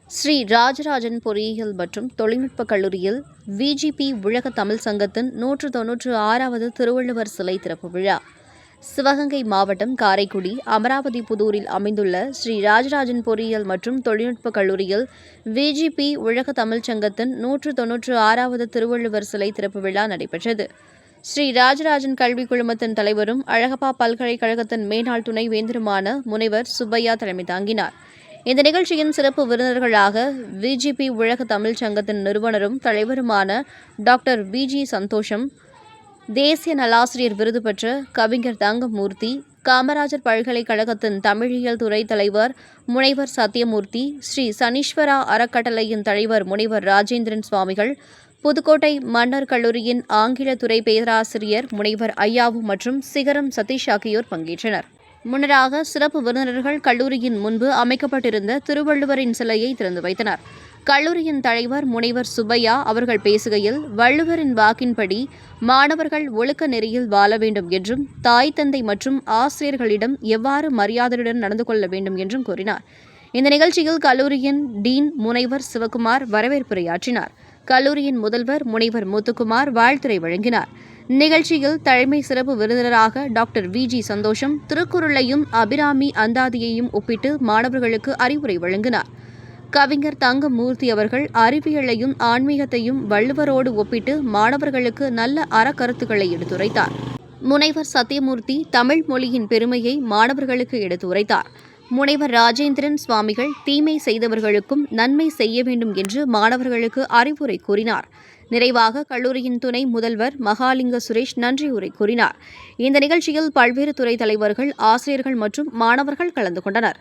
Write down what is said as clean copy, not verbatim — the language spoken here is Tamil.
ஸ்ரீ ராஜராஜன் பொறியியல் மற்றும் தொழில்நுட்பக் கல்லூரியில் விஜிபி உலக தமிழ் சங்கத்தின் 196வது திருவள்ளுவர் சிலை திறப்பு விழா. சிவகங்கை மாவட்டம் காரைக்குடி அமராவதி புதூரில் அமைந்துள்ள ஸ்ரீ ராஜராஜன் பொறியியல் மற்றும் தொழில்நுட்பக் கல்லூரியில் விஜிபி உலக தமிழ்ச் சங்கத்தின் 196வது திருவள்ளுவர் சிலை திறப்பு விழா நடைபெற்றது. ஸ்ரீ ராஜராஜன் கல்விக் குழுமத்தின் தலைவரும் அழகப்பா பல்கலைக்கழகத்தின் மேனாள் துணை வேந்தருமான முனைவர் சுப்பையா தலைமை தாங்கினார். இந்த நிகழ்ச்சியின் சிறப்பு விருந்தினர்களாக விஜிபி உலக தமிழ்ச் சங்கத்தின் நிறுவனரும் தலைவருமான டாக்டர் விஜி சந்தோஷம், தேசிய நல்லாசிரியர் விருது பெற்ற கவிஞர் தங்கமூர்த்தி, காமராஜர் பல்கலைக்கழகத்தின் தமிழியல் துறை தலைவர் முனைவர் சத்தியமூர்த்தி, ஸ்ரீ சனீஸ்வரா அறக்கட்டளையின் தலைவர் முனைவர் ராஜேந்திரன் சுவாமிகள், புதுக்கோட்டை மன்னர் கல்லூரியின் ஆங்கில துறை பேராசிரியர் முனைவர் ஐயாவு மற்றும் சிகரம் சதீஷ் ஆகியோர் பங்கேற்றனர். முன்னதாக சிறப்பு விருந்தினர்கள் கல்லூரியின் முன்பு அமைக்கப்பட்டிருந்த திருவள்ளுவரின் சிலையை திறந்து வைத்தனர். கல்லூரியின் தலைவர் முனைவர் சுப்பையா அவர்கள் பேசுகையில், வள்ளுவரின் வாக்கின்படி மாணவர்கள் ஒழுக்க நெறியில் வாழ வேண்டும் என்றும், தாய் தந்தை மற்றும் ஆசிரியர்களிடம் எவ்வாறு மரியாதையுடன் நடந்து கொள்ள வேண்டும் என்றும் கூறினார். இந்த நிகழ்ச்சியில் கல்லூரியின் டீன் முனைவர் சிவகுமார் வரவேற்புரையாற்றினார். கல்லூரியின் முதல்வர் முனைவர் முத்துக்குமார் வாழ்த்துரை வழங்கினார். நிகழ்ச்சியில் தலைமை சிறப்பு விருந்தினராக டாக்டர் விஜி சந்தோஷம் திருக்குறளையும் அபிராமி அந்தாதியையும் ஒப்பிட்டு மாணவர்களுக்கு அறிவுரை வழங்கினார். கவிஞர் தங்கமூர்த்தி அவர்கள் அறிவியலையும் ஆன்மீகத்தையும் வள்ளுவரோடு ஒப்பிட்டு மாணவர்களுக்கு நல்ல அறக்கருத்துக்களை எடுத்துரைத்தார். முனைவர் சத்தியமூர்த்தி தமிழ் மொழியின் பெருமையை மாணவர்களுக்கு எடுத்துரைத்தார். முனைவர் ராஜேந்திரன் சுவாமிகள் தீமை செய்தவர்களுக்கும் நன்மை செய்ய வேண்டும் என்று மாணவர்களுக்கு அறிவுரை கூறினார். நிறைவாக கல்லூரியின் துணை முதல்வர் மகாலிங்க சுரேஷ் நன்றியுரை கூறினார். இந்த நிகழ்ச்சியில் பல்வேறு துறை தலைவர்கள், ஆசிரியர்கள் மற்றும் மாணவர்கள் கலந்து கொண்டனர்.